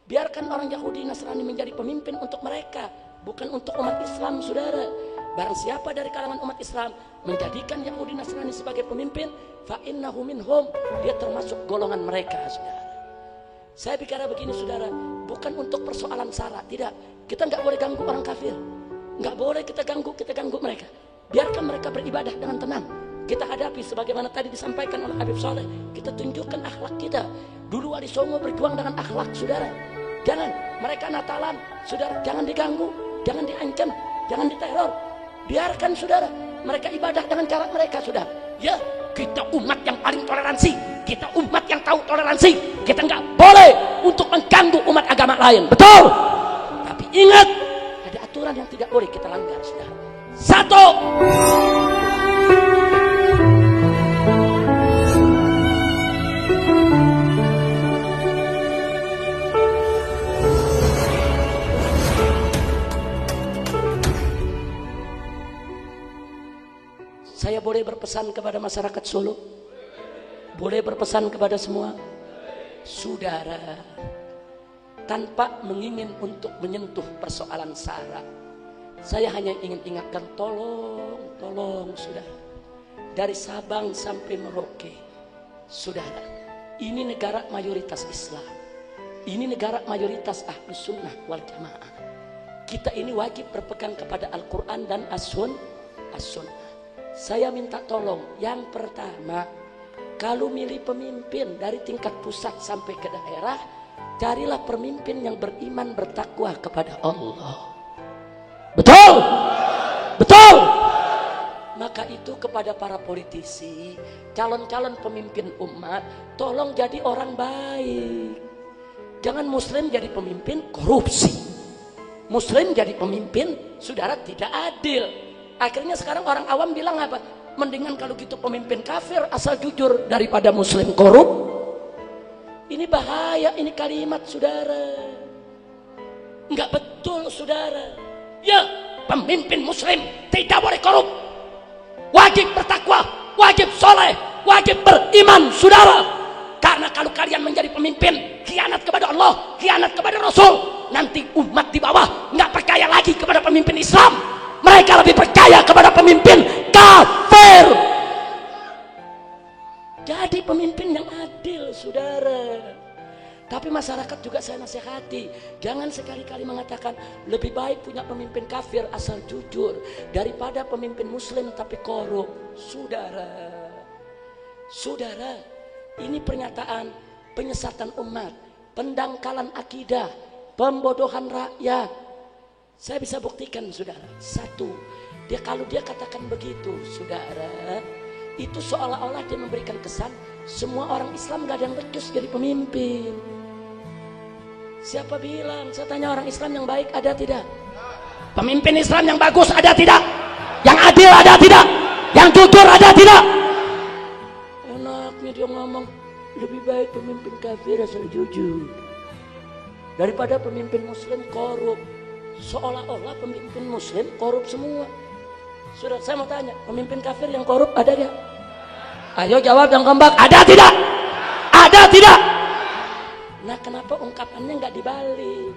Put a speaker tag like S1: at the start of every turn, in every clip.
S1: Biarkan orang Yahudi Nasrani menjadi pemimpin untuk mereka, bukan untuk umat Islam, saudara. Barang siapa dari kalangan umat Islam menjadikan Yahudi Nasrani sebagai pemimpin, fa innahu minhum, dia termasuk golongan mereka, saudara. Saya bicara begini, saudara, bukan untuk persoalan sara, tidak. Kita nggak boleh ganggu orang kafir, nggak boleh kita ganggu mereka. Biarkan mereka beribadah dengan tenang. Kita hadapi sebagaimana tadi disampaikan oleh Habib Soleh. Kita tunjukkan akhlak kita. Dulu Wali Songo berjuang dengan akhlak, saudara. Jangan mereka Natalan, saudara, jangan diganggu, jangan diancam, jangan diteror. Biarkan, saudara, mereka ibadah dengan cara mereka, saudara. Ya, kita umat yang paling toleransi, kita umat yang tahu toleransi. Kita nggak boleh untuk mengganggu umat agama lain, betul? Tapi ingat, ada aturan yang tidak boleh kita langgar, saudara. Satu, saya boleh berpesan kepada masyarakat Solo, boleh berpesan kepada semua saudara, tanpa mengingin untuk menyentuh persoalan sara. Saya hanya ingin ingatkan, tolong saudara, dari Sabang sampai Merauke, saudara, ini negara mayoritas Islam, ini negara mayoritas Ahlus Sunnah wal Jamaah. Kita ini wajib berpegang kepada Al-Quran dan As-Sunnah. Saya minta tolong, yang pertama, kalau milih pemimpin dari tingkat pusat sampai ke daerah, carilah pemimpin yang beriman, bertakwa kepada Allah. Betul? Betul? Maka itu kepada para politisi, calon-calon pemimpin umat, tolong jadi orang baik. Jangan Muslim jadi pemimpin korupsi, Muslim jadi pemimpin, saudara, tidak adil. Akhirnya sekarang orang awam bilang apa? Mendingan kalau gitu pemimpin kafir asal jujur daripada Muslim korup. Ini bahaya, ini kalimat, saudara. Enggak betul, saudara. Ya, pemimpin Muslim tidak boleh korup. Wajib bertakwa, wajib soleh, wajib beriman, saudara. Karena kalau kalian menjadi pemimpin khianat kepada Allah, khianat kepada Rasul, nanti umat di bawah nggak percaya lagi kepada pemimpin Islam. Mereka lebih percaya kepada pemimpin kafir. Jadi pemimpin yang adil, saudara. Tapi masyarakat juga saya nasihati, jangan sekali-kali mengatakan lebih baik punya pemimpin kafir asal jujur daripada pemimpin Muslim tapi korup. Saudara, ini pernyataan penyesatan umat, pendangkalan akidah, pembodohan rakyat. Saya bisa buktikan, saudara. Satu, kalau dia katakan begitu, saudara, itu seolah-olah dia memberikan kesan semua orang Islam gak ada yang becus jadi pemimpin. Siapa bilang? Saya tanya, orang Islam yang baik ada tidak? Pemimpin Islam yang bagus ada tidak? Yang adil ada tidak? Yang jujur ada tidak? Enaknya dia ngomong lebih baik pemimpin kafir asal jujur daripada pemimpin Muslim korup. Seolah-olah pemimpin Muslim korup semua. Sudah, saya mau tanya, pemimpin kafir yang korup ada gak? Ayo jawab yang kompak, ada tidak? Ada tidak? Nah, kenapa ungkapannya nggak dibalik?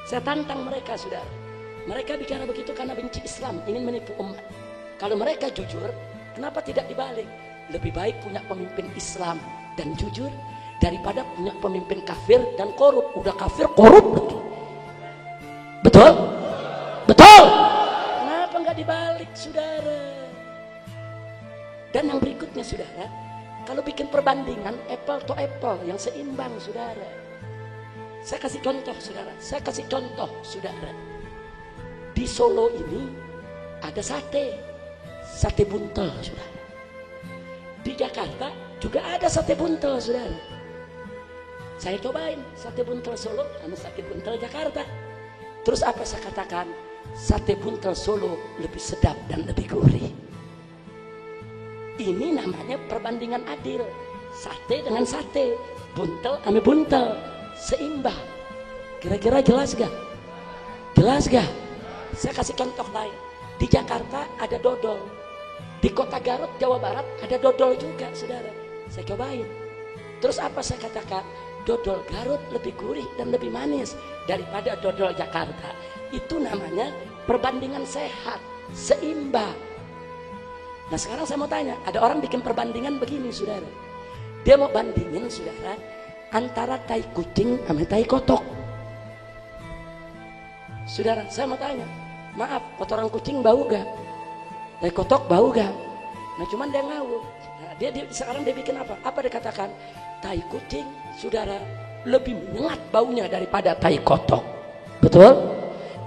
S1: Saya tantang mereka, saudara. Mereka bicara begitu karena benci Islam, ingin menipu umat. Kalau mereka jujur, kenapa tidak dibalik? Lebih baik punya pemimpin Islam dan jujur daripada punya pemimpin kafir dan korup. Udah kafir, korup lagi. Betul? Betul? Kenapa nggak dibalik, saudara? Dan yang berikutnya, saudara, kalau bikin perbandingan apple to apple yang seimbang, saudara. Saya kasih contoh, saudara. Di Solo ini ada sate buntel, saudara. Di Jakarta juga ada sate buntel, saudara. Saya cobain sate buntel Solo sama sate buntel Jakarta. Terus apa saya katakan? Sate buntel Solo lebih sedap dan lebih gurih. Ini namanya perbandingan adil. Sate dengan sate, buntel sama buntel, seimbang. Kira-kira jelas gak? Jelas gak? Saya kasih contoh lain. Di Jakarta ada dodol. Di kota Garut, Jawa Barat ada dodol juga, saudara. Saya cobain. Terus apa saya katakan? dodol Garut lebih gurih dan lebih manis daripada dodol Jakarta. Itu namanya perbandingan sehat, seimbang. Nah sekarang saya mau tanya, ada orang bikin perbandingan begini saudara. Dia mau bandingin saudara antara tai kucing sama tai kotok. Saudara, saya mau tanya, maaf, kotoran kucing bau gak? Tai kotok bau gak? Nah cuman dia ngawur. Nah, sekarang dia bikin apa? Apa dia katakan? Tai kucing, saudara, lebih menyengat baunya daripada tai kotok. Betul?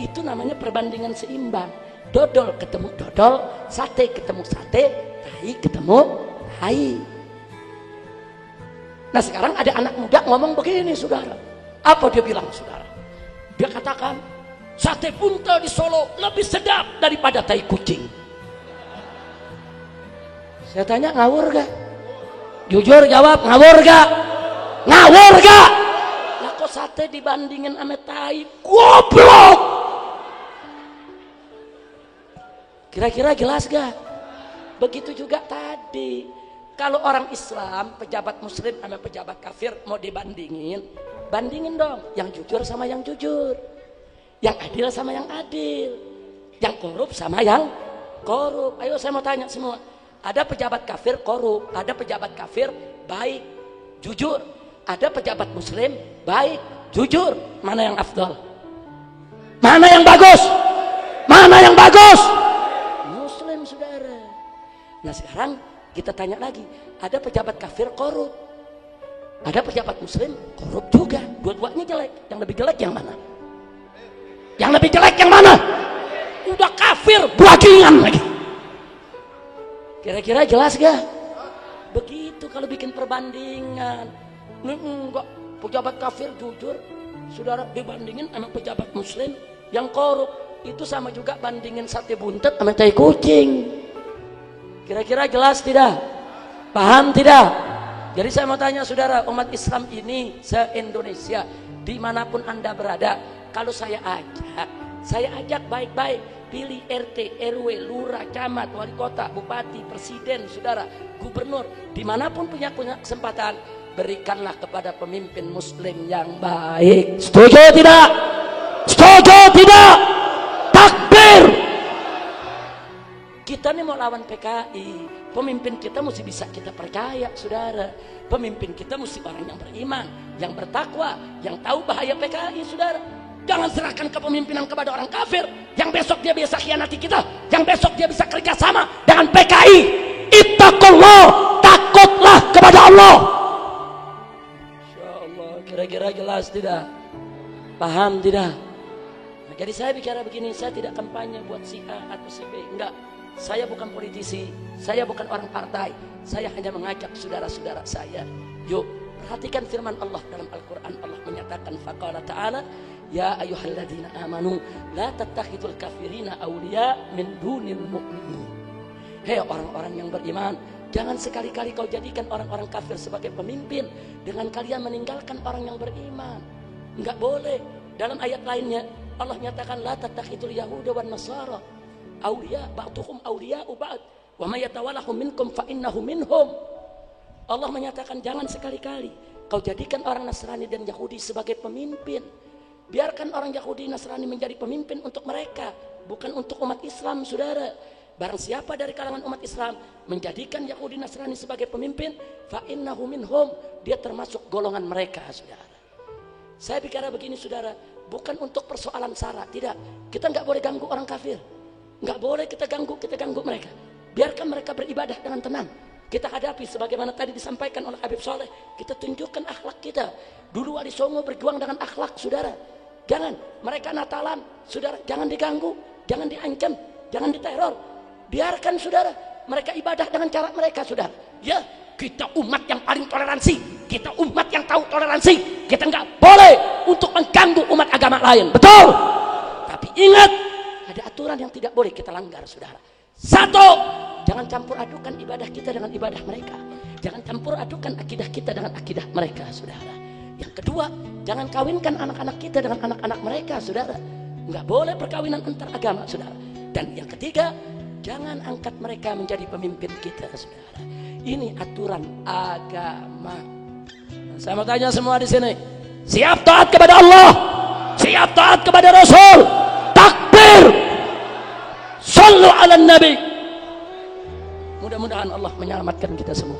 S1: Itu namanya perbandingan seimbang. Dodol ketemu dodol, sate ketemu sate, tai ketemu tai. Nah sekarang ada anak muda ngomong begini saudara. Apa dia bilang saudara? Dia katakan sate buntel di Solo lebih sedap daripada tai kucing. Saya tanya ngawur gak? Jujur jawab, ngawur gak? Ngawur gak? Lah kok sate dibandingin sama tai? Goblok! Kira-kira jelas gak? Begitu juga tadi. Kalau orang Islam, pejabat muslim sama pejabat kafir mau dibandingin, bandingin dong yang jujur sama yang jujur, yang adil sama yang adil, yang korup sama yang korup. Ayo saya mau tanya semua, ada pejabat kafir korup, ada pejabat kafir baik, jujur, ada pejabat muslim baik, jujur. Mana yang afdal? Mana yang bagus? Mana yang bagus? Muslim saudara. Nah sekarang kita tanya lagi, ada pejabat kafir korup, ada pejabat muslim korup juga, dua-duanya jelek. Yang lebih jelek yang mana? Yang lebih jelek yang mana? Udah kafir bajingan lagi. Kira-kira jelas gak? Begitu kalau bikin perbandingan. Enggak, pejabat kafir jujur saudara dibandingin sama pejabat muslim yang korup, itu sama juga bandingin sate buntet sama tai kucing. Kira-kira jelas tidak? Paham tidak? Jadi saya mau tanya saudara, umat Islam ini se-Indonesia dimanapun anda berada, kalau saya ajak baik-baik, pilih RT, RW, lurah, camat, wali kota, bupati, presiden, saudara, gubernur, dimanapun punya kesempatan, berikanlah kepada pemimpin muslim yang baik. Setuju tidak? Setuju tidak? Takbir! Kita nih mau lawan PKI, pemimpin kita mesti bisa kita percaya saudara. Pemimpin kita mesti orang yang beriman, yang bertakwa, yang tahu bahaya PKI saudara. Jangan serahkan kepemimpinan kepada orang kafir yang besok dia bisa khianati kita, yang besok dia bisa kerjasama dengan PKI. Ittaqullah, takutlah kepada Allah. Insyaallah. Kira-kira jelas tidak? Paham tidak? Nah, jadi saya bicara begini, saya tidak kampanye buat si A atau si B, enggak. Saya bukan politisi, saya bukan orang partai, saya hanya mengajak saudara-saudara saya. Yuk, perhatikan firman Allah dalam Al-Quran. Allah menyatakan faqala ta'ala, ya ayyuhalladzina amanu la tattakhidul kafirina awliya min dunil mu'minin. Hei orang-orang yang beriman, jangan sekali-kali kau jadikan orang-orang kafir sebagai pemimpin dengan kalian meninggalkan orang yang beriman. Enggak boleh. Dalam ayat lainnya Allah nyatakan la tattakhidul yahuda wan nasara awliya ba'duhum awliya'u ba'd wa may yatawallahum minkum fa innahu minhum. Allah menyatakan jangan sekali-kali kau jadikan orang Nasrani dan Yahudi sebagai pemimpin. Biarkan orang Yahudi Nasrani menjadi pemimpin untuk mereka, bukan untuk umat Islam saudara. Barang siapa dari kalangan umat Islam menjadikan Yahudi Nasrani sebagai pemimpin, fa innahu minhum, dia termasuk golongan mereka saudara. Saya bicara begini saudara, bukan untuk persoalan sara, tidak. Kita nggak boleh ganggu orang kafir. Nggak boleh kita ganggu mereka. Biarkan mereka beribadah dengan tenang. Kita hadapi sebagaimana tadi disampaikan oleh Habib Soleh. Kita tunjukkan akhlak kita. Dulu Wali Songo berjuang dengan akhlak, saudara. Jangan mereka Natalan, saudara. Jangan diganggu, jangan diancam, jangan diteror. Biarkan saudara mereka ibadah dengan cara mereka, saudara. Ya, kita umat yang paling toleransi. Kita umat yang tahu toleransi. Kita nggak boleh untuk mengganggu umat agama lain. Betul? Tapi ingat, ada aturan yang tidak boleh kita langgar saudara. Satu, jangan campur adukan ibadah kita dengan ibadah mereka. Jangan campur adukan akidah kita dengan akidah mereka saudara. Yang kedua, jangan kawinkan anak-anak kita dengan anak-anak mereka saudara. Nggak boleh perkawinan antar agama saudara. Dan yang ketiga, jangan angkat mereka menjadi pemimpin kita saudara. Ini aturan agama. Nah, Saya mau tanya semua di sini, siap taat kepada Allah, siap taat kepada Rasul? Takbir, sallu ala nabi. Mudah-mudahan Allah menyelamatkan kita semua.